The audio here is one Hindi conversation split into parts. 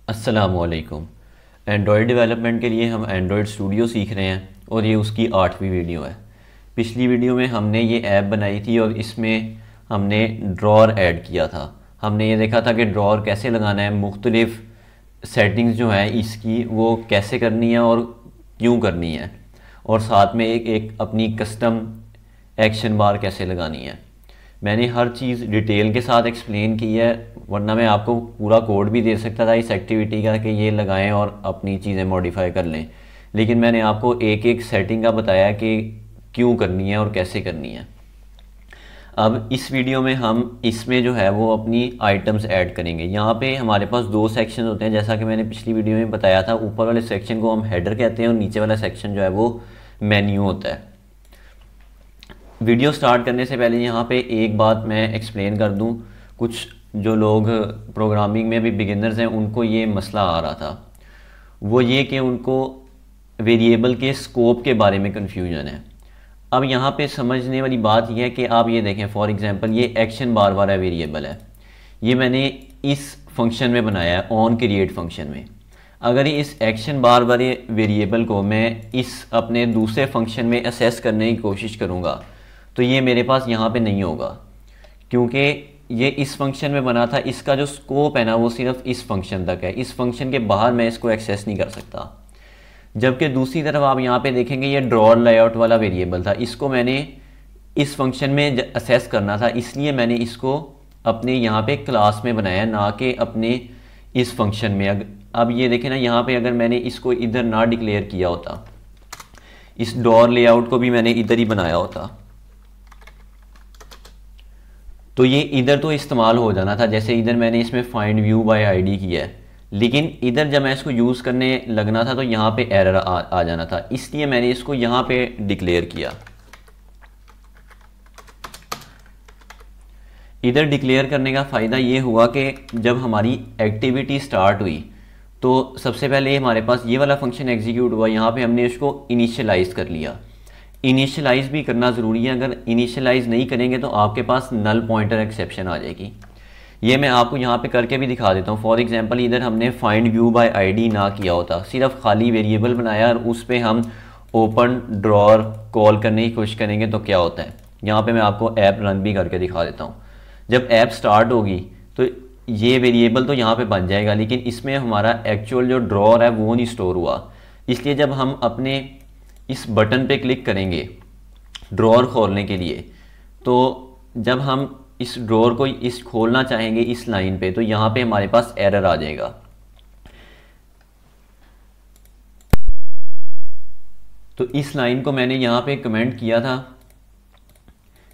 अस्सलामुअलैकुम। एंड्रॉयड डेवलपमेंट के लिए हम एंड्रॉयड स्टूडियो सीख रहे हैं और ये उसकी 8वीं वीडियो है। पिछली वीडियो में हमने ये ऐप बनाई थी और इसमें हमने ड्रॉअर ऐड किया था। हमने ये देखा था कि ड्रॉअर कैसे लगाना है, मुख्तलिफ सेटिंग्स जो है इसकी वो कैसे करनी है और क्यों करनी है, और साथ में एक एक अपनी कस्टम एक्शन बार कैसे लगानी है। मैंने हर चीज़ डिटेल के साथ एक्सप्लेन की है, वरना मैं आपको पूरा कोड भी दे सकता था इस एक्टिविटी का कि ये लगाएं और अपनी चीज़ें मॉडिफाई कर लें, लेकिन मैंने आपको एक एक सेटिंग का बताया कि क्यों करनी है और कैसे करनी है। अब इस वीडियो में हम इसमें जो है वो अपनी आइटम्स ऐड करेंगे। यहाँ पे हमारे पास दो सेक्शन होते हैं, जैसा कि मैंने पिछली वीडियो में बताया था। ऊपर वाले सेक्शन को हम हेडर कहते हैं और नीचे वाला सेक्शन जो है वो मेन्यू होता है। वीडियो स्टार्ट करने से पहले यहाँ पे एक बात मैं एक्सप्लेन कर दूँ। कुछ जो लोग प्रोग्रामिंग में भी बिगिनर्स हैं उनको ये मसला आ रहा था, वो ये कि उनको वेरिएबल के स्कोप के बारे में कन्फ्यूजन है। अब यहाँ पे समझने वाली बात यह है कि आप ये देखें, फॉर एग्जांपल ये एक्शन बार वाला वेरिएबल है, ये मैंने इस फंक्शन में बनाया है, ऑन क्रिएट फंक्शन में। अगर इस एक्शन बार वाले वेरिएबल को मैं इस अपने दूसरे फंक्शन में असेस करने की कोशिश करूँगा तो ये मेरे पास यहाँ पे नहीं होगा, क्योंकि ये इस फंक्शन में बना था। इसका जो स्कोप है ना वो सिर्फ इस फंक्शन तक है, इस फंक्शन के बाहर मैं इसको एक्सेस नहीं कर सकता। जबकि दूसरी तरफ आप यहाँ पे देखेंगे ये ड्रॉअर लेआउट वाला वेरिएबल था, इसको मैंने इस फंक्शन में असेस करना था, इसलिए मैंने इसको अपने यहाँ पे क्लास में बनाया, ना कि अपने इस फंक्शन में। अब ये देखें ना, यहाँ पे अगर मैंने इसको इधर ना डिक्लेयर किया होता, इस ड्रॉअर लेआउट को भी मैंने इधर ही बनाया होता, तो ये इधर तो इस्तेमाल हो जाना था। जैसे इधर मैंने इसमें फाइंड व्यू बाय आईडी किया है, लेकिन इधर जब मैं इसको यूज़ करने लगना था तो यहाँ पे एरर आ जाना था, इसलिए मैंने इसको यहाँ पे डिक्लेयर किया। इधर डिक्लेयर करने का फ़ायदा ये हुआ कि जब हमारी एक्टिविटी स्टार्ट हुई तो सबसे पहले हमारे पास ये वाला फंक्शन एग्जीक्यूट हुआ, यहाँ पे हमने इसको इनिशियलाइज़ कर लिया। इनिशियलाइज़ भी करना ज़रूरी है, अगर इनिशियलाइज़ नहीं करेंगे तो आपके पास नल पॉइंटर एक्सेप्शन आ जाएगी। ये मैं आपको यहाँ पे करके भी दिखा देता हूँ। फॉर एग्जांपल इधर हमने फाइंड व्यू बाय आईडी ना किया होता, सिर्फ खाली वेरिएबल बनाया और उस पर हम ओपन ड्रॉअर कॉल करने की कोशिश करेंगे तो क्या होता है। यहाँ पे मैं आपको ऐप रन भी करके दिखा देता हूँ। जब ऐप स्टार्ट होगी तो ये वेरिएबल तो यहाँ पे बन जाएगा, लेकिन इसमें हमारा एक्चुअल जो ड्रॉअर है वो नहीं स्टोर हुआ। इसलिए जब हम अपने इस बटन पे क्लिक करेंगे ड्रॉअर खोलने के लिए, तो जब हम इस ड्रॉअर को इस खोलना चाहेंगे इस लाइन पे, तो यहाँ पे हमारे पास एरर आ जाएगा। तो इस लाइन को मैंने यहाँ पे कमेंट किया था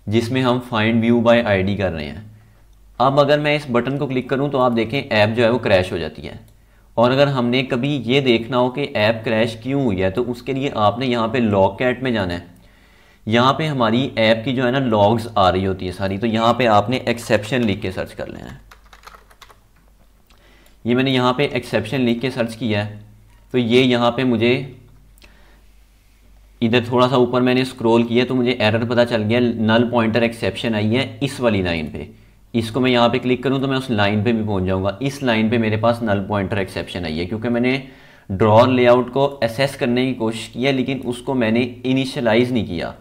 जिसमें हम फाइंड व्यू बाय आईडी कर रहे हैं। अब अगर मैं इस बटन को क्लिक करूँ तो आप देखें ऐप जो है वो क्रैश हो जाती है। और अगर हमने कभी ये देखना हो कि ऐप क्रैश क्यों हुई है तो उसके लिए आपने यहाँ पे लॉग कैट में जाना है। यहाँ पे हमारी ऐप की जो है ना लॉग्स आ रही होती है सारी, तो यहाँ पे आपने एक्सेप्शन लिख के सर्च कर लेना है। ये मैंने यहाँ पे एक्सेप्शन लिख के सर्च किया है, तो ये यहाँ पे मुझे इधर थोड़ा सा ऊपर मैंने स्क्रॉल किया तो मुझे एरर पता चल गया, नल पॉइंटर एक्सेप्शन आई है इस वाली लाइन पे। इसको मैं यहाँ पे क्लिक करूँ तो मैं उस लाइन पे भी पहुँच जाऊँगा। इस लाइन पे मेरे पास नल पॉइंटर एक्सेप्शन आई है, क्योंकि मैंने ड्रॉअर लेआउट को असेस करने की कोशिश की है लेकिन उसको मैंने इनिशियलाइज़ नहीं किया।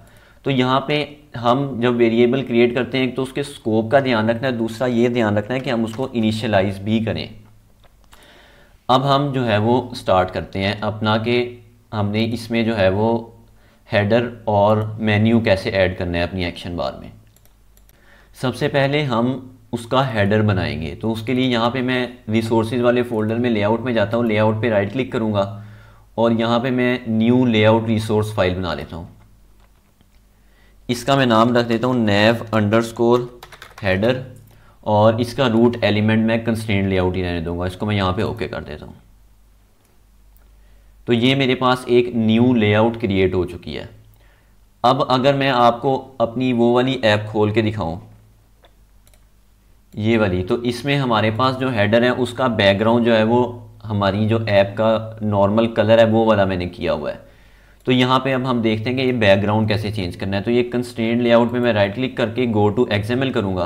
तो यहाँ पे हम जब वेरिएबल क्रिएट करते हैं, एक तो उसके स्कोप का ध्यान रखना है, दूसरा ये ध्यान रखना है कि हम उसको इनिशियलाइज़ भी करें। अब हम जो है वो स्टार्ट करते हैं अपना कि हमने इसमें जो है वो हेडर और मेन्यू कैसे ऐड करना है अपनी एक्शन बार में। सबसे पहले हम उसका हेडर बनाएंगे, तो उसके लिए यहाँ पे मैं रिसोर्सेज वाले फोल्डर में लेआउट में जाता हूँ, लेआउट पे राइट क्लिक करूँगा और यहाँ पे मैं न्यू लेआउट रिसोर्स फाइल बना लेता हूँ। इसका मैं नाम रख देता हूँ nav_header और इसका रूट एलिमेंट मैं कंस्ट्रेंट लेआउट ही रहने दूँगा। इसको मैं यहाँ पे ओके कर देता हूँ। तो ये मेरे पास एक न्यू लेआउट क्रिएट हो चुकी है। अब अगर मैं आपको अपनी वो वाली ऐप खोल के दिखाऊं, ये वाली, तो इसमें हमारे पास जो हेडर है उसका बैकग्राउंड जो है वो हमारी जो ऐप का नॉर्मल कलर है वो वाला मैंने किया हुआ है। तो यहाँ पे अब हम देखते हैं कि ये बैकग्राउंड कैसे चेंज करना है। तो ये कंस्ट्रेंट लेआउट में मैं राइट क्लिक करके गो टू एक्सएमएल करूँगा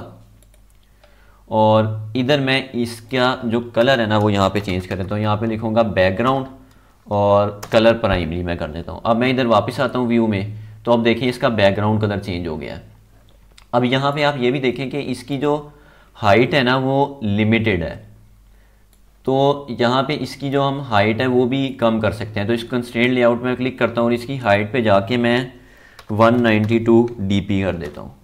और इधर मैं इसका जो कलर है ना वो यहाँ पे चेंज कर देता हूँ। यहाँ पे लिखूँगा बैकग्राउंड और कलर प्राइमरी मैं कर देता हूँ। अब मैं इधर वापस आता हूँ व्यू में, तो अब देखिए इसका बैकग्राउंड कलर चेंज हो गया है। अब यहाँ पे आप ये भी देखें कि इसकी जो हाइट है ना वो लिमिटेड है, तो यहाँ पे इसकी जो हम हाइट है वो भी कम कर सकते हैं। तो इस कंस्ट्रेंट लेआउट में क्लिक करता हूँ और इसकी हाइट पे जाके मैं 192 dp कर देता हूँ।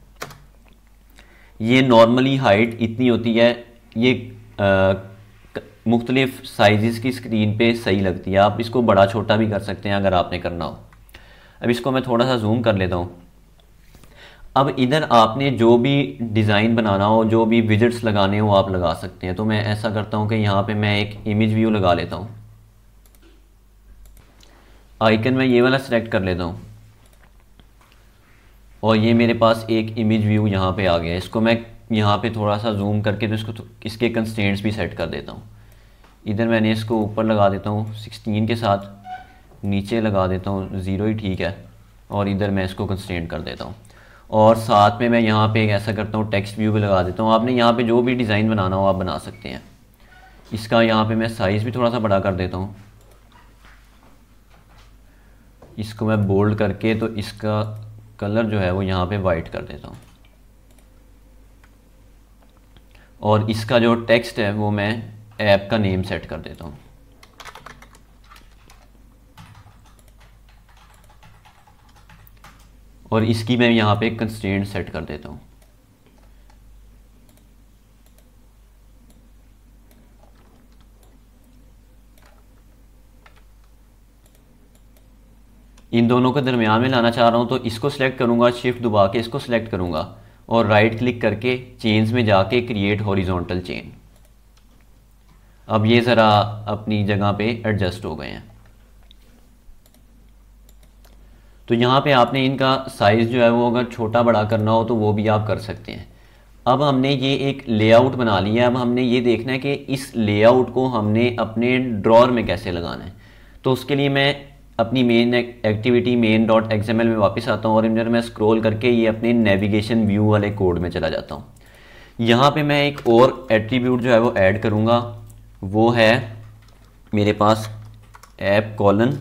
ये नॉर्मली हाइट इतनी होती है, ये मुख्तलिफ साइज़ की स्क्रीन पे सही लगती है। आप इसको बड़ा छोटा भी कर सकते हैं अगर आपने करना हो। अब इसको मैं थोड़ा सा जूम कर लेता हूँ। अब इधर आपने जो भी डिज़ाइन बनाना हो, जो भी विजेट्स लगाने हो आप लगा सकते हैं। तो मैं ऐसा करता हूँ कि यहाँ पे मैं एक इमेज व्यू लगा लेता हूँ। आइकन में ये वाला सिलेक्ट कर लेता हूँ और ये मेरे पास एक इमेज व्यू यहाँ पे आ गया है। इसको मैं यहाँ पे थोड़ा सा जूम करके तो इसको इसके कंस्ट्रेंट्स भी सेट कर देता हूँ। इधर मैंने इसको ऊपर लगा देता हूँ 16 के साथ, नीचे लगा देता हूँ 0 ही ठीक है, और इधर मैं इसको कंस्ट्रेंट कर देता हूँ। और साथ में मैं यहाँ पे ऐसा करता हूँ टेक्स्ट व्यू भी लगा देता हूँ। आपने यहाँ पे जो भी डिज़ाइन बनाना हो आप बना सकते हैं। इसका यहाँ पे मैं साइज़ भी थोड़ा सा बड़ा कर देता हूँ। इसको मैं बोल्ड करके तो इसका कलर जो है वो यहाँ पे वाइट कर देता हूँ, और इसका जो टेक्स्ट है वो मैं ऐप का नेम सेट कर देता हूँ। और इसकी मैं यहाँ पे कंस्ट्रेंट सेट कर देता हूँ। इन दोनों को दरमियान में लाना चाह रहा हूँ, तो इसको सिलेक्ट करूँगा, शिफ्ट दबा के इसको सिलेक्ट करूँगा और राइट क्लिक करके चेन्स में जाके क्रिएट हॉरिजॉन्टल चेन। अब ये ज़रा अपनी जगह पे एडजस्ट हो गए हैं। तो यहाँ पे आपने इनका साइज़ जो है वो अगर छोटा बड़ा करना हो तो वो भी आप कर सकते हैं। अब हमने ये एक लेआउट बना लिया है। अब हमने ये देखना है कि इस लेआउट को हमने अपने ड्रॉअर में कैसे लगाना है। तो उसके लिए मैं अपनी मेन एक्टिविटी main.xml में वापस आता हूँ और इधर मैं स्क्रॉल करके ये अपने नेविगेशन व्यू वाले कोड में चला जाता हूँ। यहाँ पे मैं एक और एट्रीब्यूट जो है वो ऐड करूँगा, वो है मेरे पास ऐप कॉलन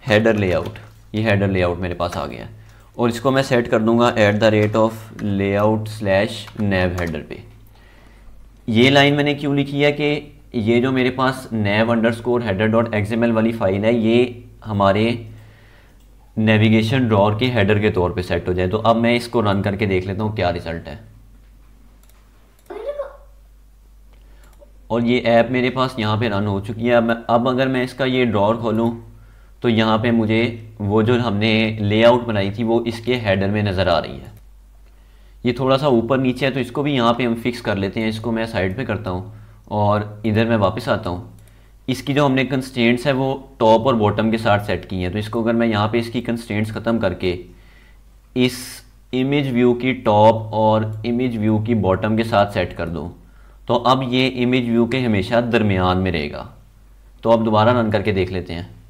हेडर लेआउट। ये हेडर लेआउट मेरे पास आ गया है और इसको मैं सेट कर दूंगा @layout/nav हेडर पे। ये लाइन मैंने क्यों लिखी है कि ये जो मेरे पास nav_header.xml वाली फाइल है ये हमारे नेविगेशन ड्रॉअर के हेडर के तौर पे सेट हो जाए। तो अब मैं इसको रन करके देख लेता हूँ क्या रिजल्ट है। और ये ऐप मेरे पास यहाँ पे रन हो चुकी है। अब अगर मैं इसका ये ड्रॉअर खोलूँ तो यहाँ पे मुझे वो जो हमने लेआउट बनाई थी वो इसके हेडर में नज़र आ रही है। ये थोड़ा सा ऊपर नीचे है तो इसको भी यहाँ पे हम फिक्स कर लेते हैं। इसको मैं साइड पे करता हूँ और इधर मैं वापस आता हूँ। इसकी जो हमने कंस्ट्रेंट्स है वो टॉप और बॉटम के साथ सेट की हैं। तो इसको अगर मैं यहाँ पे इसकी कंस्ट्रेंट्स ख़त्म करके इस इमेज व्यू की टॉप और इमेज व्यू की बॉटम के साथ सेट कर दूँ तो अब ये इमेज व्यू के हमेशा दरमियान में रहेगा। तो अब दोबारा रन करके देख लेते हैं।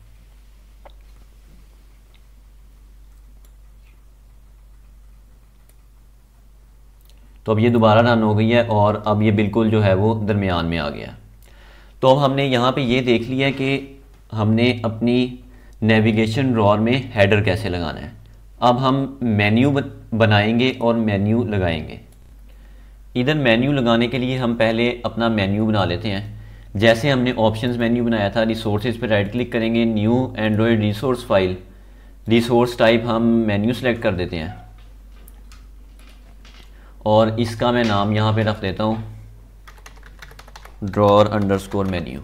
तो अब ये दोबारा रन हो गई है और अब ये बिल्कुल जो है वो दरमियान में आ गया। तो अब हमने यहाँ पे ये देख लिया कि हमने अपनी नेविगेशन ड्रॉअर में हेडर कैसे लगाना है। अब हम मेन्यू बनाएंगे और मेन्यू लगाएंगे। इधर मेन्यू लगाने के लिए हम पहले अपना मेन्यू बना लेते हैं। जैसे हमने ऑप्शंस मेन्यू बनाया था, रिसोर्सेज पर राइट क्लिक करेंगे, new Android resource file, resource type हम मेन्यू सेलेक्ट कर देते हैं और इसका मैं नाम यहाँ पे रख देता हूँ drawer_menu।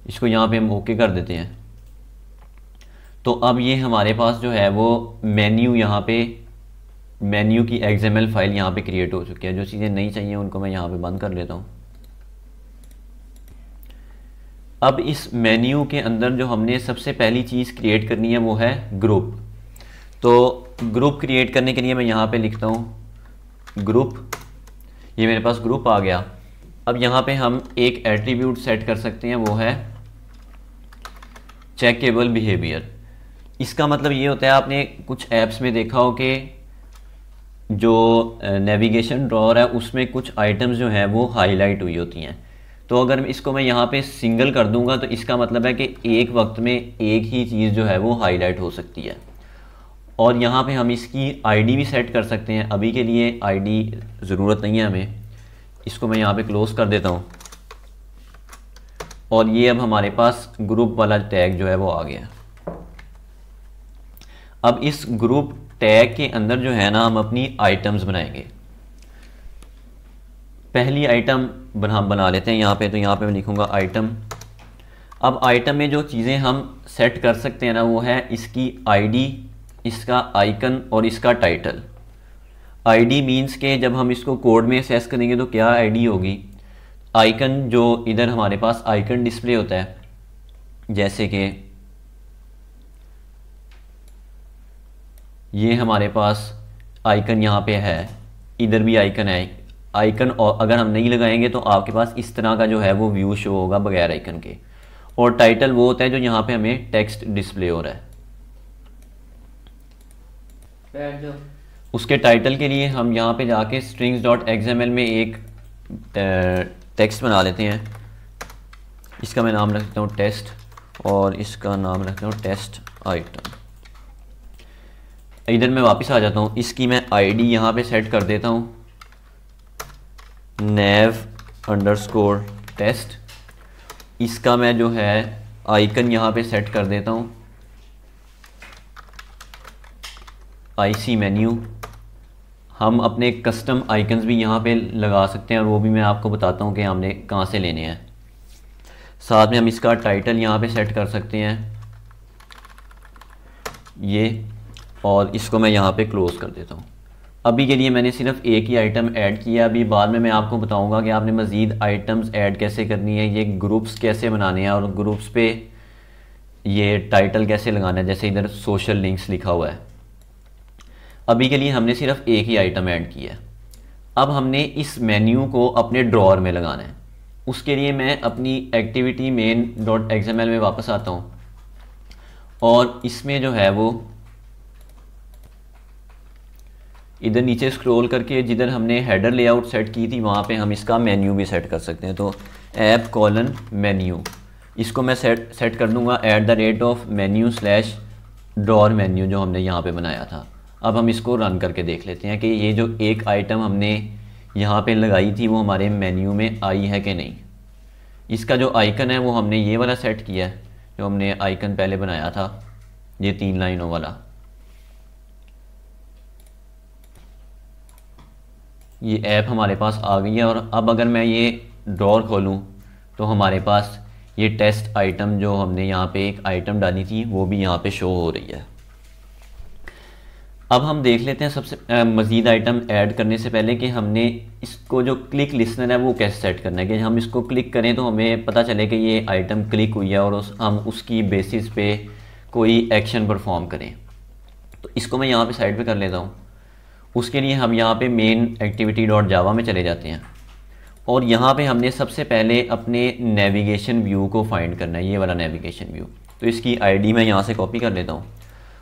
इसको यहाँ पे हम ओके कर देते हैं। तो अब ये हमारे पास जो है वो मेन्यू यहाँ पे मेन्यू की XML फाइल यहाँ पे क्रिएट हो चुकी है। जो चीज़ें नहीं चाहिए उनको मैं यहाँ पे बंद कर लेता हूँ। अब इस मेन्यू के अंदर जो हमने सबसे पहली चीज़ क्रिएट करनी है वो है ग्रुप। तो ग्रुप क्रिएट करने के लिए मैं यहाँ पे लिखता हूँ ग्रुप। ये मेरे पास ग्रुप आ गया। अब यहाँ पे हम एक एट्रीब्यूट सेट कर सकते हैं, वो है चेकेबल बिहेवियर। इसका मतलब ये होता है, आपने कुछ ऐप्स में देखा हो कि जो नेविगेशन ड्रॉअर है उसमें कुछ आइटम्स जो हैं वो हाईलाइट हुई होती हैं। तो अगर इसको मैं यहाँ पे सिंगल कर दूंगा तो इसका मतलब है कि एक वक्त में एक ही चीज़ जो है वो हाईलाइट हो सकती है। और यहाँ पे हम इसकी आईडी भी सेट कर सकते हैं। अभी के लिए आईडी ज़रूरत नहीं है हमें, इसको मैं यहाँ पे क्लोज़ कर देता हूँ और ये अब हमारे पास ग्रुप वाला टैग जो है वो आ गया। अब इस ग्रुप टैग के अंदर जो है ना हम अपनी आइटम्स बनाएंगे। पहली आइटम बना लेते हैं यहाँ पे, तो यहाँ पे मैं लिखूँगा आइटम। अब आइटम में जो चीज़ें हम सेट कर सकते हैं ना वो है इसकी आईडी, इसका आइकन और इसका टाइटल। आईडी मींस के जब हम इसको कोड में एक्सेस करेंगे तो क्या आईडी होगी, आइकन जो इधर हमारे पास आइकन डिस्प्ले होता है, जैसे कि ये हमारे पास आइकन यहाँ पे है, इधर भी आइकन है। आइकन और अगर हम नहीं लगाएंगे तो आपके पास इस तरह का जो है वो व्यू शो होगा बगैर आइकन के। और टाइटल वो होता है जो यहाँ पे हमें टेक्स्ट डिस्प्ले हो रहा है। उसके टाइटल के लिए हम यहाँ पे जाके strings.xml में एक टेक्स्ट बना लेते हैं। इसका मैं नाम रखता हूँ टेस्ट और इसका नाम रखता हूँ टेस्ट आइटम। इधर मैं वापस आ जाता हूँ, इसकी मैं आईडी यहाँ पे सेट कर देता हूँ nav_test। इसका मैं जो है आइकन यहाँ पे सेट कर देता हूँ IC मेन्यू। हम अपने कस्टम आइकन्स भी यहाँ पे लगा सकते हैं और वो भी मैं आपको बताता हूँ कि हमने कहाँ से लेने हैं। साथ में हम इसका टाइटल यहाँ पे सेट कर सकते हैं ये, और इसको मैं यहाँ पे क्लोज़ कर देता हूँ। अभी के लिए मैंने सिर्फ एक ही आइटम ऐड किया। अभी बाद में मैं आपको बताऊँगा कि आपने मज़ीद आइटम्स ऐड कैसे करनी है, ये ग्रुप्स कैसे बनाने हैं और ग्रुप्स पे ये टाइटल कैसे लगाना है, जैसे इधर सोशल लिंक्स लिखा हुआ है। अभी के लिए हमने सिर्फ एक ही आइटम ऐड किया है। अब हमने इस मेन्यू को अपने ड्रॉअर में लगाना है। उसके लिए मैं अपनी एक्टिविटी main.xml में वापस आता हूँ और इसमें जो है वो इधर नीचे स्क्रॉल करके जिधर हमने हेडर लेआउट सेट की थी वहाँ पे हम इसका मेन्यू भी सेट कर सकते हैं। तो app:मेन्यू, इसको मैं सेट कर दूँगा @menu/drawer मेन्यू जो हमने यहाँ पे बनाया था। अब हम इसको रन करके देख लेते हैं कि ये जो एक आइटम हमने यहाँ पे लगाई थी वो हमारे मेन्यू में आई है कि नहीं। इसका जो आइकन है वो हमने ये वाला सेट किया है जो हमने आइकन पहले बनाया था, ये 3 लाइनों वाला। ये ऐप हमारे पास आ गई है और अब अगर मैं ये ड्रॉअर खोलूँ तो हमारे पास ये टेस्ट आइटम जो हमने यहाँ पे एक आइटम डाली थी वो भी यहाँ पे शो हो रही है। अब हम देख लेते हैं सबसे मज़ीद आइटम ऐड करने से पहले कि हमने इसको जो क्लिक लिस्नर है वो कैसे सेट करना है कि हम इसको क्लिक करें तो हमें पता चले कि ये आइटम क्लिक हुई है और हम उसकी बेसिस पे कोई एक्शन परफॉर्म करें। तो इसको मैं यहाँ पे साइड पे कर लेता हूँ। उसके लिए हम यहाँ पे मेन activity.java में चले जाते हैं और यहाँ पे हमने सबसे पहले अपने नेविगेशन व्यू को फाइंड करना है, ये वाला नेविगेशन व्यू। तो इसकी आईडी मैं यहाँ से कॉपी कर लेता हूँ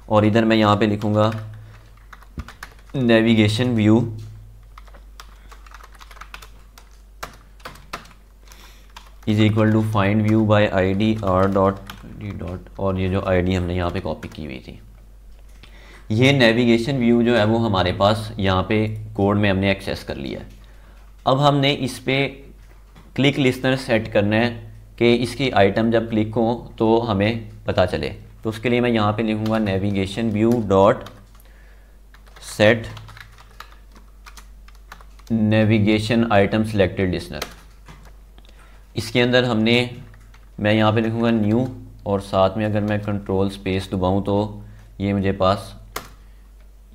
और इधर मैं यहाँ पे लिखूँगा navigation view is equal to find view by ID r.d. और ये जो ID हमने यहाँ पे कॉपी की हुई थी, ये नेविगेशन व्यू जो है वो हमारे पास यहाँ पे कोड में हमने एक्सेस कर लिया है। अब हमने इस पे क्लिक लिस्नर सेट करना है कि इसकी आइटम जब क्लिक हो तो हमें पता चले। तो उसके लिए मैं यहाँ पे लिखूँगा navigation view dot set navigation item selected listener. इसके अंदर मैं यहाँ पे लिखूँगा न्यू और साथ में अगर मैं कंट्रोल स्पेस दबाऊँ तो ये मुझे पास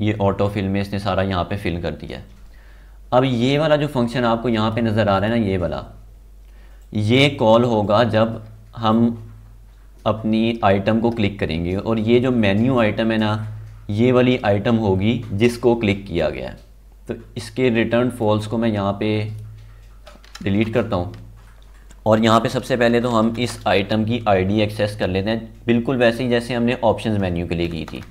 ये ऑटो फिल में इसने सारा यहाँ पे फिल कर दिया है। अब ये वाला जो फंक्शन आपको यहाँ पे नज़र आ रहा है ना, ये वाला, ये कॉल होगा जब हम अपनी आइटम को क्लिक करेंगे और ये जो मेन्यू आइटम है ना, ये वाली आइटम होगी जिसको क्लिक किया गया है। तो इसके रिटर्न फॉल्स को मैं यहाँ पे डिलीट करता हूँ और यहाँ पे सबसे पहले तो हम इस आइटम की आईडी एक्सेस कर लेते हैं, बिल्कुल वैसे ही जैसे हमने ऑप्शंस मेन्यू के लिए की थी।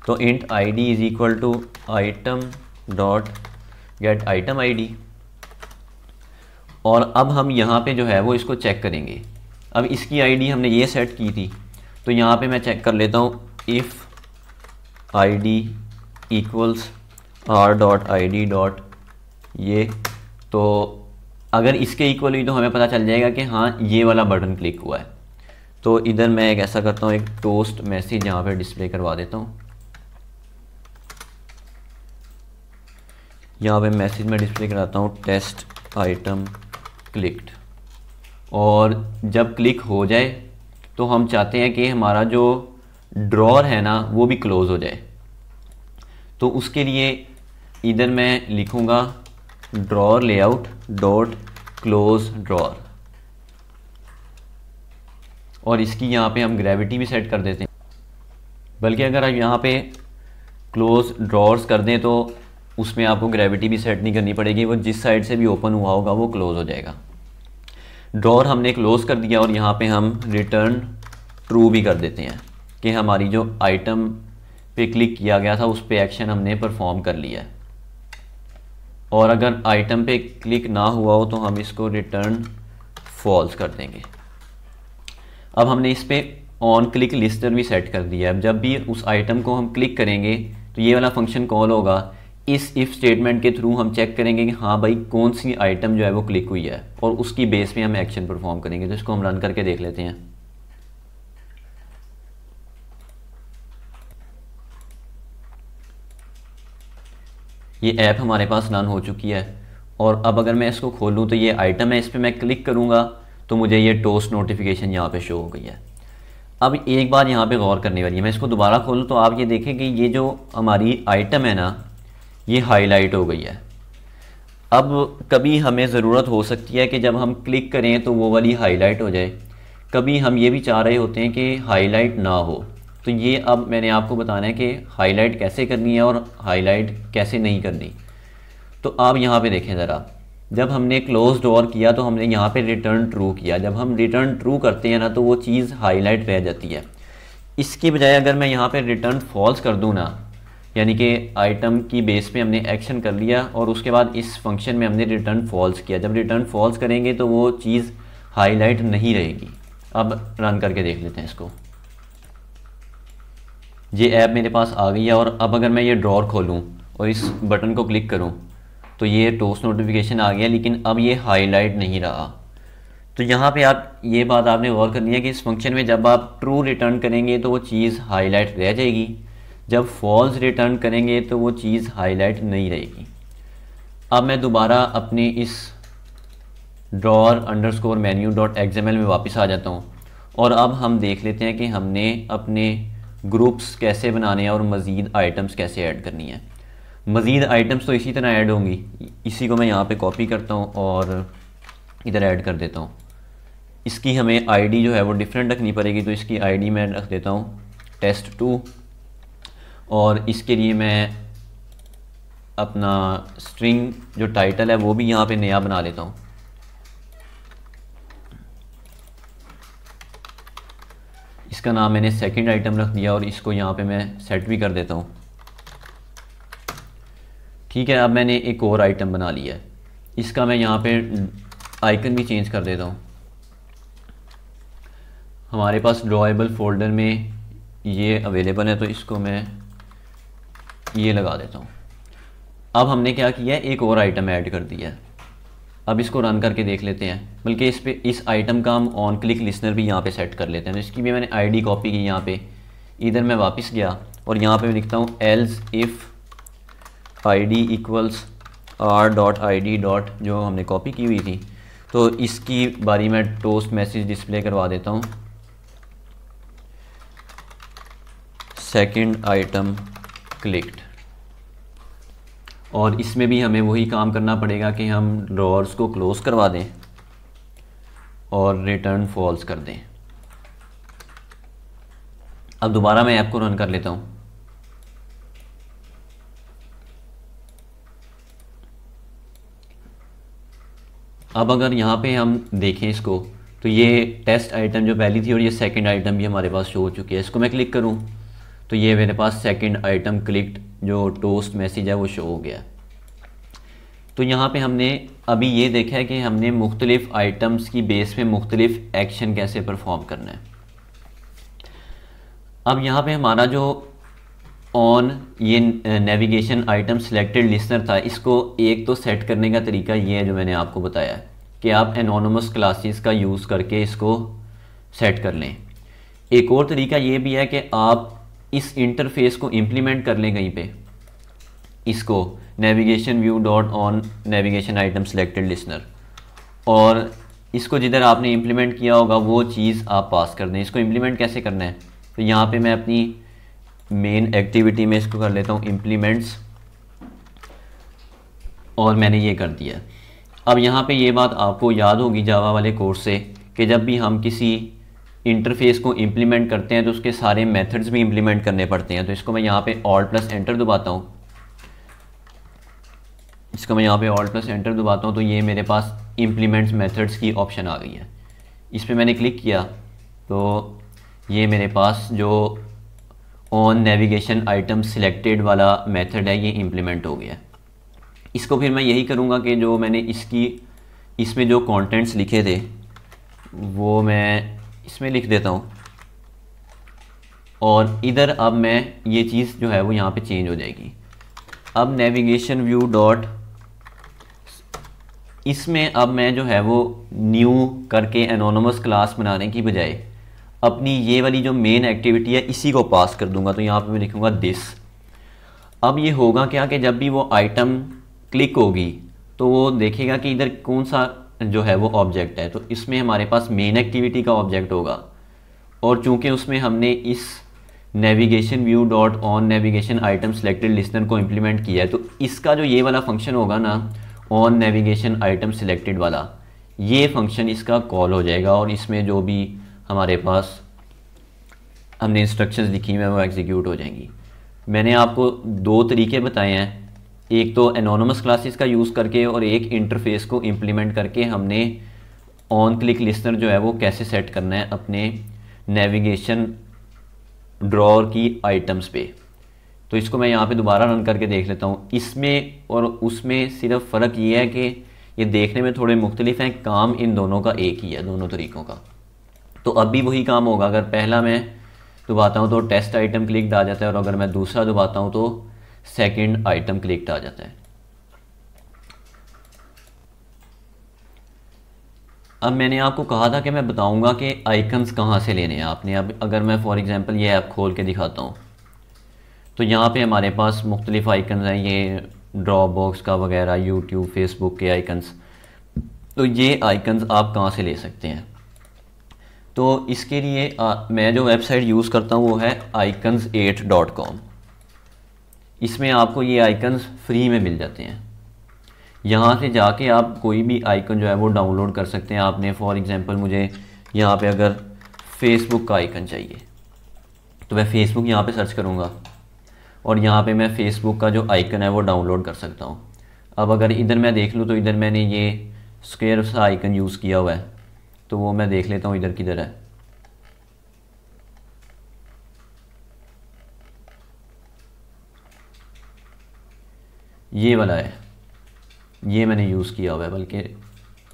तो int ID is equal to item dot get item ID. और अब हम यहाँ पे जो है वो इसको चेक करेंगे। अब इसकी आईडी हमने ये सेट की थी, तो यहाँ पे मैं चेक कर लेता हूँ if ID equals R dot I D dot ये, तो अगर इसके इक्वल हुई तो हमें पता चल जाएगा कि हाँ ये वाला बटन क्लिक हुआ है। तो इधर मैं एक ऐसा करता हूँ, एक टोस्ट मैसेज यहाँ पे डिस्प्ले करवा देता हूँ। यहाँ पे मैसेज में डिस्प्ले कराता हूँ टेस्ट आइटम क्लिक्ड, और जब क्लिक हो जाए तो हम चाहते हैं कि हमारा जो ड्रॉर है ना वो भी क्लोज़ हो जाए। तो उसके लिए इधर मैं लिखूँगा drawer layout dot close drawer, और इसकी यहाँ पे हम ग्रेविटी भी सेट कर देते हैं। बल्कि अगर आप यहाँ पे क्लोज ड्रॉर्स कर दें तो उसमें आपको ग्रेविटी भी सेट नहीं करनी पड़ेगी, वो जिस साइड से भी ओपन हुआ होगा वो क्लोज़ हो जाएगा। ड्रॉर हमने क्लोज़ कर दिया, और यहाँ पे हम रिटर्न ट्रू भी कर देते हैं कि हमारी जो आइटम पे क्लिक किया गया था उस पे एक्शन हमने परफॉर्म कर लिया है। और अगर आइटम पे क्लिक ना हुआ हो तो हम इसको रिटर्न फॉल्स कर देंगे। अब हमने इस पे ऑन क्लिक लिस्टर भी सेट कर दिया है। अब जब भी उस आइटम को हम क्लिक करेंगे तो ये वाला फंक्शन कॉल होगा। इस इफ़ स्टेटमेंट के थ्रू हम चेक करेंगे कि हाँ भाई कौन सी आइटम जो है वो क्लिक हुई है, और उसकी बेस पे हम एक्शन परफॉर्म करेंगे। तो इसको हम रन करके देख लेते हैं। ये ऐप हमारे पास रन हो चुकी है, और अब अगर मैं इसको खोलूँ तो ये आइटम है, इस पर मैं क्लिक करूँगा तो मुझे ये टोस्ट नोटिफिकेशन यहाँ पे शो हो गई है। अब एक बात यहाँ पे गौर करने वाली है, मैं इसको दोबारा खोलूँ तो आप ये देखें कि ये जो हमारी आइटम है ना ये हाईलाइट हो गई है। अब कभी हमें ज़रूरत हो सकती है कि जब हम क्लिक करें तो वो वाली हाईलाइट हो जाए, कभी हम ये भी चाह रहे होते हैं कि हाईलाइट ना हो। तो ये अब मैंने आपको बताना है कि हाईलाइट कैसे करनी है और हाईलाइट कैसे नहीं करनी। तो आप यहाँ पे देखें ज़रा, जब हमने क्लोज डोर किया तो हमने यहाँ पे रिटर्न ट्रू किया। जब हम रिटर्न ट्रू करते हैं ना तो वो चीज़ हाईलाइट रह जाती है। इसकी बजाय अगर मैं यहाँ पे रिटर्न फॉल्स कर दूँ ना, यानी कि आइटम की बेस पे हमने एक्शन कर लिया और उसके बाद इस फंक्शन में हमने रिटर्न फॉल्स किया, जब रिटर्न फॉल्स करेंगे तो वो चीज़ हाईलाइट नहीं रहेगी। अब रन करके देख लेते हैं इसको। ये ऐप मेरे पास आ गई है, और अब अगर मैं ये ड्रॉर खोलूँ और इस बटन को क्लिक करूँ तो ये टोस्ट नोटिफिकेशन आ गया, लेकिन अब ये हाईलाइट नहीं रहा। तो यहाँ पे आप ये बात आपने गौर करनी है कि इस फंक्शन में जब आप ट्रू रिटर्न करेंगे तो वो चीज़ हाईलाइट रह जाएगी, जब फॉल्स रिटर्न करेंगे तो वो चीज़ हाईलाइट नहीं रहेगी। अब मैं दोबारा अपने इस drawer underscore menu dot XML में वापस आ जाता हूँ, और अब हम देख लेते हैं कि हमने अपने ग्रुप्स कैसे बनाने हैं और मज़ीद आइटम्स कैसे ऐड करनी है। मज़ीद आइटम्स तो इसी तरह ऐड होंगी। इसी को मैं यहाँ पे कॉपी करता हूँ और इधर ऐड कर देता हूँ। इसकी हमें आईडी जो है वो डिफरेंट रखनी पड़ेगी, तो इसकी आईडी मैं रख देता हूँ test2, और इसके लिए मैं अपना स्ट्रिंग जो टाइटल है वो भी यहाँ पे नया बना लेता हूँ। इसका नाम मैंने सेकंड आइटम रख दिया, और इसको यहाँ पे मैं सेट भी कर देता हूँ। ठीक है, अब मैंने एक और आइटम बना लिया है, इसका मैं यहाँ पे आइकन भी चेंज कर देता हूँ। हमारे पास ड्रॉएबल फोल्डर में ये अवेलेबल है, तो इसको मैं ये लगा देता हूँ। अब हमने क्या किया है, एक और आइटम ऐड कर दिया है। अब इसको रन करके देख लेते हैं, बल्कि इस आइटम का हम ऑन क्लिक लिसनर भी यहाँ पे सेट कर लेते हैं। तो इसकी भी मैंने आईडी कॉपी की यहाँ पे, इधर मैं वापस गया और यहाँ पे मैं लिखता हूँ else if ID equals R dot I D dot, जो हमने कॉपी की हुई थी। तो इसकी बारी में टोस्ट मैसेज डिस्प्ले करवा देता हूँ, सेकंड आइटम क्लिक्ड। और इसमें भी हमें वही काम करना पड़ेगा कि हम ड्रॉर्स को क्लोज करवा दें और रिटर्न फॉल्स कर दें। अब दोबारा मैं ऐप को रन कर लेता हूँ। अब अगर यहाँ पे हम देखें इसको, तो ये टेस्ट आइटम जो पहली थी और ये सेकंड आइटम भी हमारे पास शो हो चुकी है। इसको मैं क्लिक करूँ तो ये मेरे पास सेकंड आइटम क्लिक्ड जो टोस्ट मैसेज है वो शो हो गया। तो यहाँ पे हमने अभी ये देखा है कि हमने मुख्तलिफ आइटम्स की बेस पे मुख्तलिफ एक्शन कैसे परफॉर्म करना है। अब यहाँ पे हमारा जो ऑन ये नेविगेशन आइटम सिलेक्टेड लिस्नर था, इसको एक तो सेट करने का तरीका ये है जो मैंने आपको बताया है कि आप एनोनिमस क्लासेस का यूज़ करके इसको सेट कर लें। एक और तरीका ये भी है कि आप इस इंटरफेस को इम्प्लीमेंट कर लें कहीं पे, इसको navigation view dot on navigation item selected listener, और इसको जिधर आपने इम्प्लीमेंट किया होगा वो चीज़ आप पास कर दें। इसको इम्प्लीमेंट कैसे करना है, तो यहाँ पे मैं अपनी मेन एक्टिविटी में इसको कर लेता हूँ इम्प्लीमेंट्स, और मैंने ये कर दिया। अब यहाँ पे ये बात आपको याद होगी जावा वाले कोर्स से कि जब भी हम किसी इंटरफेस को इम्प्लीमेंट करते हैं तो उसके सारे मेथड्स भी इम्प्लीमेंट करने पड़ते हैं। तो इसको मैं यहाँ पे ऑल्ट प्लस एंटर दबाता हूँ, तो ये मेरे पास इम्प्लीमेंट्स मेथड्स की ऑप्शन आ गई है। इस पर मैंने क्लिक किया तो ये मेरे पास जो ऑन नेविगेशन आइटम सिलेक्टेड वाला मेथड है ये इम्प्लीमेंट हो गया। इसको फिर मैं यही करूँगा कि जो मैंने इसमें जो कंटेंट्स लिखे थे वो मैं इसमें लिख देता हूँ, और इधर अब मैं ये चीज़ जो है वो यहाँ पे चेंज हो जाएगी। अब नेविगेशन व्यू डॉट, इसमें अब मैं जो है वो न्यू करके एनोनिमस क्लास बनाने की बजाय अपनी ये वाली जो मेन एक्टिविटी है इसी को पास कर दूंगा। तो यहाँ पे मैं लिखूँगा दिस। अब ये होगा क्या कि जब भी वो आइटम क्लिक होगी तो वो देखेगा कि इधर कौन सा जो है वो ऑब्जेक्ट है, तो इसमें हमारे पास मेन एक्टिविटी का ऑब्जेक्ट होगा, और चूंकि उसमें हमने इस navigation view dot on navigation item selected listener को इम्प्लीमेंट किया है, तो इसका जो ये वाला फंक्शन होगा ना ऑन नेविगेशन आइटम सिलेक्टेड वाला, ये फंक्शन इसका कॉल हो जाएगा, और इसमें जो भी हमारे पास हमने इंस्ट्रक्शंस लिखी हुई हैं वो एग्जीक्यूट हो जाएंगी। मैंने आपको दो तरीके बताए हैं, एक तो एनोनिमस क्लासेस का यूज़ करके और एक इंटरफेस को इम्प्लीमेंट करके हमने ऑन क्लिक लिस्नर जो है वो कैसे सेट करना है अपने नेविगेशन ड्रॉअर की आइटम्स पे। तो इसको मैं यहाँ पे दोबारा रन करके देख लेता हूँ। इसमें और उसमें सिर्फ फ़र्क ये है कि ये देखने में थोड़े मुख्तलिफ हैं, काम इन दोनों का एक ही है, दोनों तरीक़ों का। तो अब भी वही काम होगा, अगर पहला मैं दबाता हूँ तो टेस्ट आइटम क्लिक्ड आ जाता है, और अगर मैं दूसरा दबाता हूँ तो सेकंड आइटम क्लिक्ड आ जाता है। अब मैंने आपको कहा था कि मैं बताऊंगा कि आइकन्स कहाँ से लेने हैं आपने। अब अगर मैं फॉर एग्जांपल ये ऐप खोल के दिखाता हूँ तो यहाँ पे हमारे पास मुख्तलिफ आइकन्स हैं, ये ड्रॉप बॉक्स का वगैरह, यूट्यूब, फेसबुक के आइकन्स। तो ये आइकन्स आप कहाँ से ले सकते हैं, तो इसके लिए मैं जो वेबसाइट यूज़ करता हूँ वो है icons8.com। इसमें आपको ये आइकन्स फ्री में मिल जाते हैं। यहाँ से जाके आप कोई भी आइकन जो है वो डाउनलोड कर सकते हैं। आपने फॉर एग्जांपल मुझे यहाँ पे अगर फेसबुक का आइकन चाहिए तो मैं फ़ेसबुक यहाँ पे सर्च करूँगा, और यहाँ पे मैं फ़ेसबुक का जो आइकन है वो डाउनलोड कर सकता हूँ। अब अगर इधर मैं देख लूँ तो इधर मैंने ये स्क्वायर सा आइकन यूज़ किया हुआ है, तो वो मैं देख लेता हूँ इधर किधर है। ये वाला है, ये मैंने यूज़ किया हुआ है, बल्कि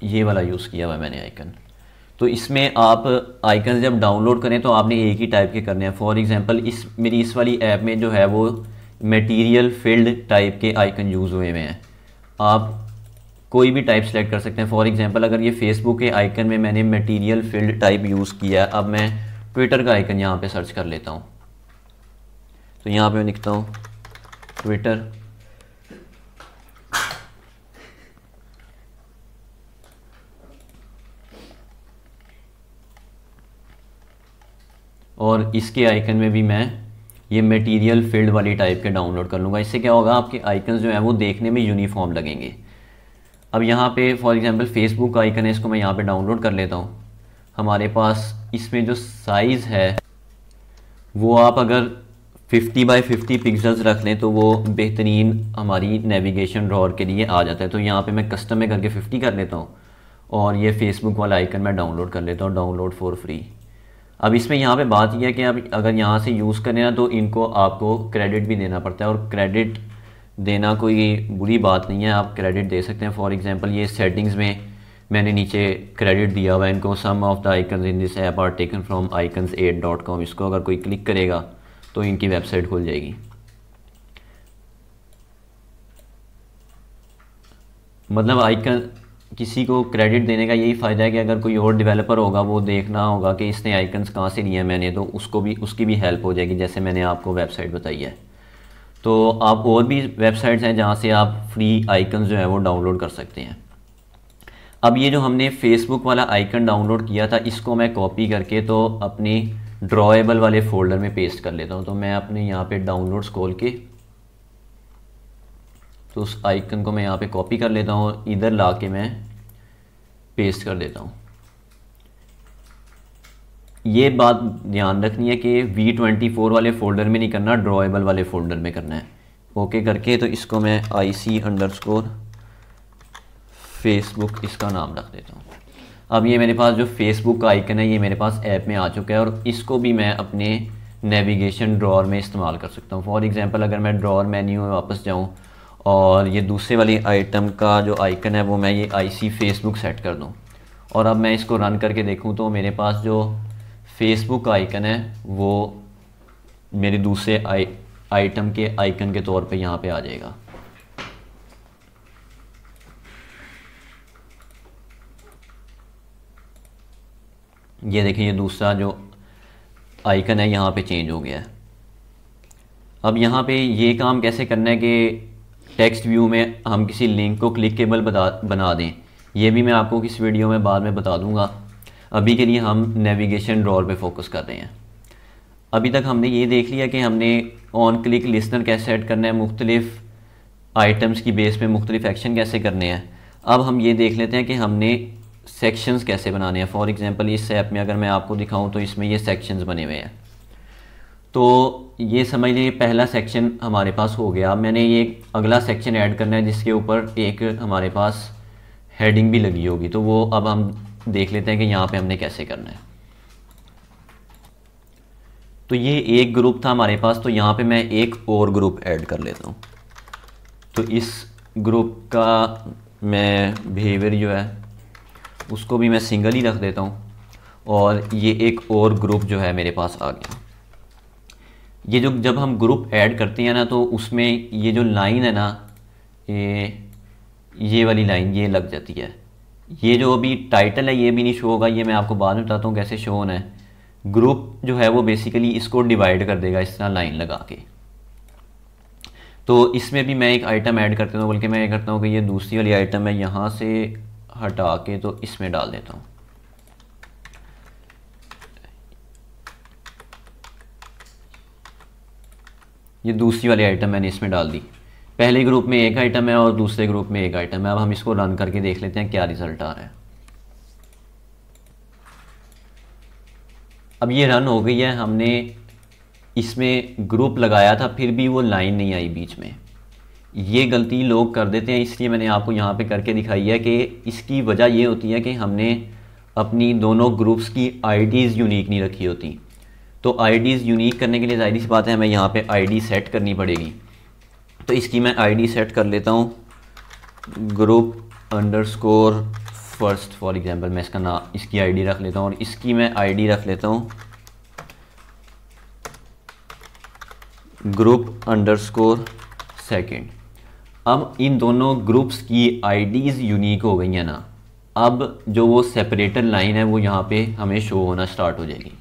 ये वाला यूज़ किया हुआ है मैंने आइकन। तो इसमें आप आइकन जब डाउनलोड करें तो आपने एक ही टाइप के करने हैं। फॉर एग्जांपल मेरी इस वाली ऐप में जो है वो मटेरियल फील्ड टाइप के आइकन यूज़ हुए हुए हैं। आप कोई भी टाइप सेलेक्ट कर सकते हैं। फॉर एग्जांपल अगर ये फेसबुक के आइकन में मैंने मटेरियल फील्ड टाइप यूज़ किया है, अब मैं ट्विटर का आइकन यहाँ पे सर्च कर लेता हूँ। तो यहाँ पे मैं लिखता हूँ ट्विटर, और इसके आइकन में भी मैं ये मटेरियल फील्ड वाली टाइप के डाउनलोड कर लूँगा। इससे क्या होगा, आपके आइकन्स जो है वो देखने में यूनिफॉर्म लगेंगे। अब यहाँ पे फॉर एग्जांपल फेसबुक का आइकन है, इसको मैं यहाँ पे डाउनलोड कर लेता हूँ। हमारे पास इसमें जो साइज़ है वो आप अगर 50 बाई 50 पिक्सल्स रख लें तो वो बेहतरीन हमारी नेविगेशन ड्रॉअर के लिए आ जाता है। तो यहाँ पे मैं कस्टम में करके 50 कर लेता हूँ, और ये फेसबुक वाला आइकन मैं डाउनलोड कर लेता हूँ, डाउनलोड फॉर फ्री। अब इसमें यहाँ पे बात यह है कि आप अगर यहाँ से यूज़ करें ना तो इनको आपको क्रेडिट भी देना पड़ता है, और क्रेडिट देना कोई बुरी बात नहीं है, आप क्रेडिट दे सकते हैं। फॉर एग्जांपल ये सेटिंग्स में मैंने नीचे क्रेडिट दिया हुआ है इनको, some of the icons in this app are taken from icons8.com। इसको अगर कोई क्लिक करेगा तो इनकी वेबसाइट खुल जाएगी। मतलब आइकन, किसी को क्रेडिट देने का यही फ़ायदा है कि अगर कोई और डेवलपर होगा वो देखना होगा कि इसने आइकन्स कहाँ से लिए हैं मैंने, तो उसकी भी हेल्प हो जाएगी, जैसे मैंने आपको वेबसाइट बताई है। तो आप और भी वेबसाइट्स हैं जहाँ से आप फ्री आइकन्स जो है वो डाउनलोड कर सकते हैं। अब ये जो हमने फेसबुक वाला आइकन डाउनलोड किया था, इसको मैं कॉपी करके तो अपनी ड्रॉएबल वाले फ़ोल्डर में पेस्ट कर लेता हूँ। तो मैं अपने यहाँ पे डाउनलोड्स खोल के तो उस आइकन को मैं यहाँ पे कॉपी कर लेता हूँ और इधर ला के मैं पेस्ट कर देता हूँ। ये बात ध्यान रखनी है कि V24 वाले फ़ोल्डर में नहीं करना, ड्रॉएबल वाले फ़ोल्डर में करना है। ओके करके तो इसको मैं IC_Facebook इसका नाम रख देता हूँ। अब ये मेरे पास जो फेसबुक का आइकन है ये मेरे पास ऐप में आ चुका है और इसको भी मैं अपने नेविगेशन ड्रॉअर में इस्तेमाल कर सकता हूँ। फॉर एग्जांपल अगर मैं ड्रॉअर मेन्यू में वापस जाऊँ और ये दूसरे वाली आइटम का जो आइकन है वो मैं ये IC Facebook सेट कर दूँ और अब मैं इसको रन करके देखूँ तो मेरे पास जो फेसबुक का आइकन है वो मेरे दूसरे आइटम के आइकन के तौर पे यहाँ पे आ जाएगा। ये देखिए, ये दूसरा जो आइकन है यहाँ पे चेंज हो गया है। अब यहाँ पे ये काम कैसे करना है कि टेक्स्ट व्यू में हम किसी लिंक को क्लिकेबल बना दें, ये भी मैं आपको किस वीडियो में बाद में बता दूंगा। अभी के लिए हम नेविगेशन ड्रॉअर पे फोकस कर रहे हैं। अभी तक हमने ये देख लिया कि हमने ऑन क्लिक लिस्नर कैसे सेट करना है, मुख्तलिफ आइटम्स की बेस पे मुख्तलिफ एक्शन कैसे करने हैं। अब हम ये देख लेते हैं कि हमने सेक्शंस कैसे बनाने हैं। फॉर एग्जांपल इस ऐप में अगर मैं आपको दिखाऊं तो इसमें ये सेक्शंस बने हुए हैं। तो ये समझ लीजिए पहला सेक्शन हमारे पास हो गया। अब मैंने ये अगला सेक्शन ऐड करना है जिसके ऊपर एक हमारे पास हेडिंग भी लगी होगी, तो वो अब हम देख लेते हैं कि यहाँ पे हमने कैसे करना है। तो ये एक ग्रुप था हमारे पास, तो यहाँ पे मैं एक और ग्रुप ऐड कर लेता हूँ। तो इस ग्रुप का मैं बिहेवियर जो है उसको भी मैं सिंगल ही रख देता हूँ और ये एक और ग्रुप जो है मेरे पास आ गया। ये जो जब हम ग्रुप ऐड करते हैं ना तो उसमें ये जो लाइन है ना, ये वाली लाइन ये लग जाती है। ये जो अभी टाइटल है ये भी नहीं शो होगा, ये मैं आपको बाद में बताता हूँ कैसे शो होना है। ग्रुप जो है वो बेसिकली इसको डिवाइड कर देगा इस तरह लाइन लगा के। तो इसमें भी मैं एक आइटम ऐड करता हूँ, बल्कि मैं ये करता हूँ कि ये दूसरी वाली आइटम मैं यहाँ से हटा के तो इसमें डाल देता हूँ। ये दूसरी वाली आइटम मैंने इसमें डाल दी। पहले ग्रुप में एक आइटम है और दूसरे ग्रुप में एक आइटम है। अब हम इसको रन करके देख लेते हैं क्या रिजल्ट आ रहा है। अब ये रन हो गई है, हमने इसमें ग्रुप लगाया था फिर भी वो लाइन नहीं आई बीच में। ये गलती लोग कर देते हैं, इसलिए मैंने आपको यहाँ पे करके दिखाई है कि इसकी वजह ये होती है कि हमने अपनी दोनों ग्रुप्स की आईडीज़ यूनिक नहीं रखी होती। तो आईडीज़ यूनिक करने के लिए ज़ाहिर सी बात है हमें यहाँ पे आईडी सेट करनी पड़ेगी। तो इसकी मैं आईडी सेट कर लेता हूँ group_first। फॉर एग्जांपल मैं इसका नाम, इसकी आईडी रख लेता हूँ और इसकी मैं आईडी रख लेता हूँ group_second। अब इन दोनों ग्रुप्स की आईडीज़ यूनिक हो गई हैं ना, अब जो वो सेपरेटर लाइन है वो यहाँ पे हमें शो होना स्टार्ट हो जाएगी।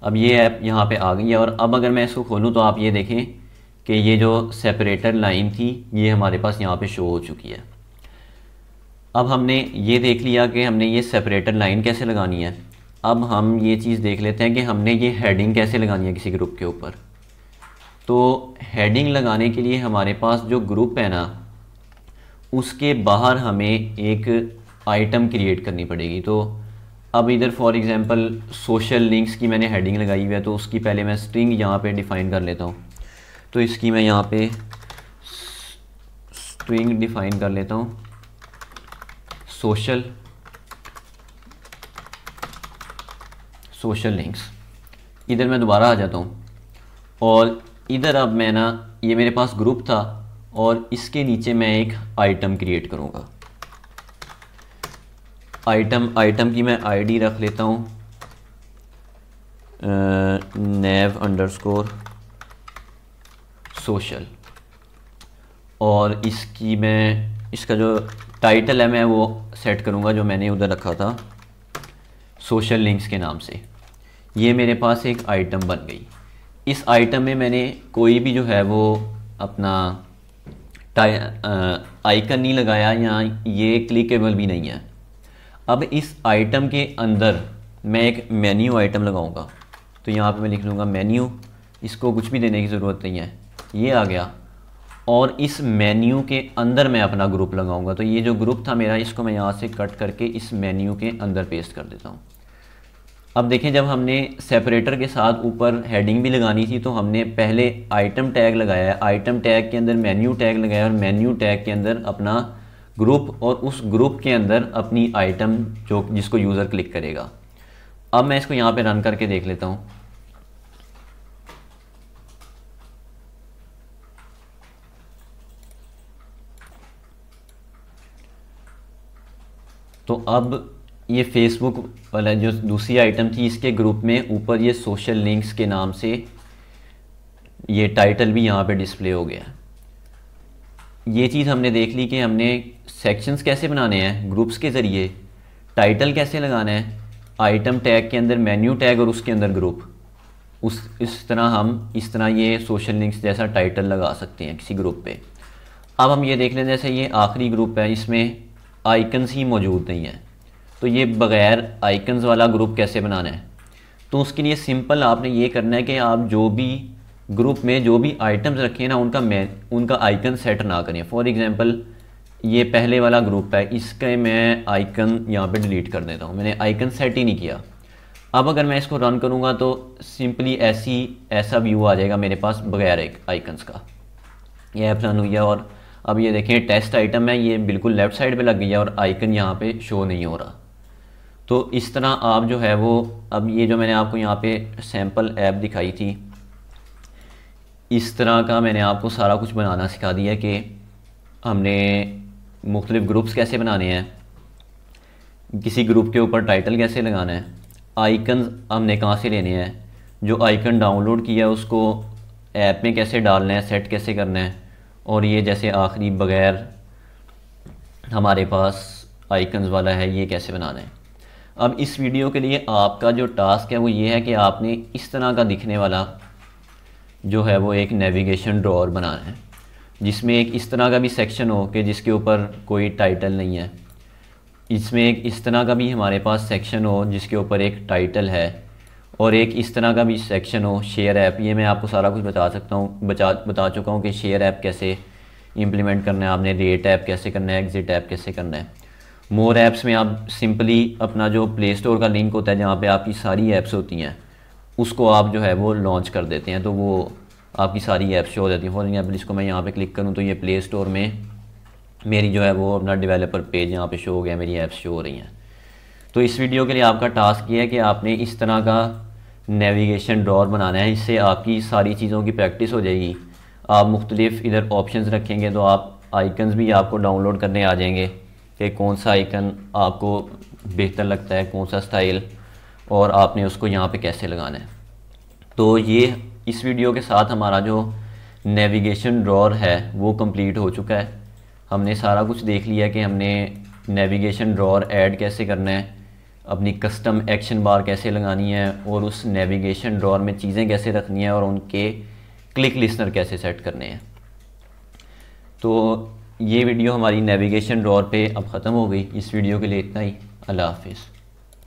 अब ये ऐप यहाँ पे आ गई है और अब अगर मैं इसको खोलूँ तो आप ये देखें कि ये जो सेपरेटर लाइन थी ये हमारे पास यहाँ पे शो हो चुकी है। अब हमने ये देख लिया कि हमने ये सेपरेटर लाइन कैसे लगानी है। अब हम ये चीज़ देख लेते हैं कि हमने ये हेडिंग कैसे लगानी है किसी ग्रुप के ऊपर। तो हेडिंग लगाने के लिए हमारे पास जो ग्रुप है ना उसके बाहर हमें एक आइटम क्रिएट करनी पड़ेगी। तो अब इधर फॉर एग्जांपल सोशल लिंक्स की मैंने हेडिंग लगाई हुई है, तो उसकी पहले मैं स्ट्रिंग यहाँ पे डिफ़ाइन कर लेता हूँ। तो इसकी मैं यहाँ पे स्ट्रिंग डिफ़ाइन कर लेता हूँ सोशल लिंक्स। इधर मैं दोबारा आ जाता हूँ और इधर अब मैं ना, ये मेरे पास ग्रुप था और इसके नीचे मैं एक आइटम क्रिएट करूँगा। आइटम की मैं आईडी रख लेता हूँ nav_social, और इसका जो टाइटल है मैं वो सेट करूँगा जो मैंने उधर रखा था सोशल लिंक्स के नाम से। ये मेरे पास एक आइटम बन गई। इस आइटम में मैंने कोई भी जो है वो अपना आइकन नहीं लगाया या ये क्लिकेबल भी नहीं है। अब इस आइटम के अंदर मैं एक मेन्यू आइटम लगाऊंगा, तो यहाँ पे मैं लिख लूँगा मेन्यू, इसको कुछ भी देने की ज़रूरत नहीं है, ये आ गया। और इस मेन्यू के अंदर मैं अपना ग्रुप लगाऊंगा, तो ये जो ग्रुप था मेरा, इसको मैं यहाँ से कट करके इस मेन्यू के अंदर पेस्ट कर देता हूँ। अब देखें, जब हमने सेपरेटर के साथ ऊपर हेडिंग भी लगानी थी तो हमने पहले आइटम टैग लगाया है, आइटम टैग के अंदर मेन्यू टैग लगाया और मेन्यू टैग के अंदर अपना ग्रुप, और उस ग्रुप के अंदर अपनी आइटम जिसको यूज़र क्लिक करेगा। अब मैं इसको यहाँ पे रन करके देख लेता हूँ। तो अब ये फेसबुक वाला जो दूसरी आइटम थी, इसके ग्रुप में ऊपर ये सोशल लिंक्स के नाम से ये टाइटल भी यहाँ पे डिस्प्ले हो गया। ये चीज़ हमने देख ली कि हमने सेक्शंस कैसे बनाने हैं ग्रुप्स के ज़रिए, टाइटल कैसे लगाना है, आइटम टैग के अंदर मेन्यू टैग और उसके अंदर ग्रुप, इस तरह ये सोशल लिंक्स जैसा टाइटल लगा सकते हैं किसी ग्रुप पे। अब हम ये देख लें, जैसे ये आखिरी ग्रुप है, इसमें आइकन्स ही मौजूद नहीं है, तो ये बग़ैर आइकन्स वाला ग्रुप कैसे बनाना है। तो उसके लिए सिंपल आपने ये करना है कि आप जो भी ग्रुप में जो भी आइटम्स रखें ना, उनका आइकन सेट ना करें। फॉर एग्ज़ाम्पल ये पहले वाला ग्रुप है, इसका मैं आइकन यहाँ पे डिलीट कर देता हूँ, मैंने आइकन सेट ही नहीं किया। अब अगर मैं इसको रन करूँगा तो सिंपली ऐसा व्यू आ जाएगा मेरे पास बगैर एक आइकन्स का। ये ऐप रन हुई है और अब ये देखें टेस्ट आइटम है, ये बिल्कुल लेफ़्ट साइड पे लग गई है और आइकन यहाँ पे शो नहीं हो रहा। तो इस तरह आप जो है वो, अब ये जो मैंने आपको यहाँ पे सैम्पल ऐप दिखाई थी, इस तरह का मैंने आपको सारा कुछ बनाना सिखा दिया कि हमने मुख्तलिफ ग्रुप्स कैसे बनाने हैं, किसी ग्रुप के ऊपर टाइटल कैसे लगाना है, आइकन हमने कहाँ से लेने हैं, जो आइकन डाउनलोड किया उसको ऐप में कैसे डालना है, सेट कैसे करना है, और ये जैसे आखिरी बगैर हमारे पास आइकन्स वाला है ये कैसे बनाना है। अब इस वीडियो के लिए आपका जो टास्क है वो ये है कि आपने इस तरह का दिखने वाला जो है वो एक नेविगेशन ड्रॉअर बनाना है, जिसमें एक इस तरह का भी सेक्शन हो कि जिसके ऊपर कोई टाइटल नहीं है, इसमें एक इस तरह का भी हमारे पास सेक्शन हो जिसके ऊपर एक टाइटल है, और एक इस तरह का भी सेक्शन हो शेयर ऐप। ये मैं आपको सारा कुछ बता चुका हूँ कि शेयर ऐप कैसे इम्प्लीमेंट करना है, आपने रेट ऐप कैसे करना है, एग्जिट ऐप कैसे करना है। मोर ऐप्स में आप सिंपली अपना जो प्ले स्टोर का लिंक होता है जहाँ पे आपकी सारी ऐप्स होती हैं उसको आप जो है वो लॉन्च कर देते हैं, तो वो आपकी सारी ऐप्स शो हो जाती हैं। फॉर एग्जाम्पल इसको मैं यहाँ पे क्लिक करूँ तो ये प्ले स्टोर में मेरी जो है वो अपना डेवलपर पेज यहाँ पे शो हो गया, मेरी ऐप्स शो हो रही हैं। तो इस वीडियो के लिए आपका टास्क ये है कि आपने इस तरह का नेविगेशन ड्रॉअर बनाना है, इससे आपकी सारी चीज़ों की प्रैक्टिस हो जाएगी। आप मुख्तलिफ इधर ऑप्शंस रखेंगे तो आप आइकन्स भी आपको डाउनलोड करने आ जाएंगे कि कौन सा आइकन आपको बेहतर लगता है, कौन सा स्टाइल, और आपने उसको यहाँ पे कैसे लगाना है। तो ये इस वीडियो के साथ हमारा जो नेविगेशन ड्रॉअर है वो कंप्लीट हो चुका है। हमने सारा कुछ देख लिया कि हमने नेविगेशन ड्रॉअर ऐड कैसे करना है, अपनी कस्टम एक्शन बार कैसे लगानी है, और उस नेविगेशन ड्रॉअर में चीज़ें कैसे रखनी है, और उनके क्लिक लिस्नर कैसे सेट करने हैं। तो ये वीडियो हमारी नेविगेशन ड्रॉअर पे अब ख़त्म हो गई। इस वीडियो के लिए इतना ही। अल्लाह हाफिज़।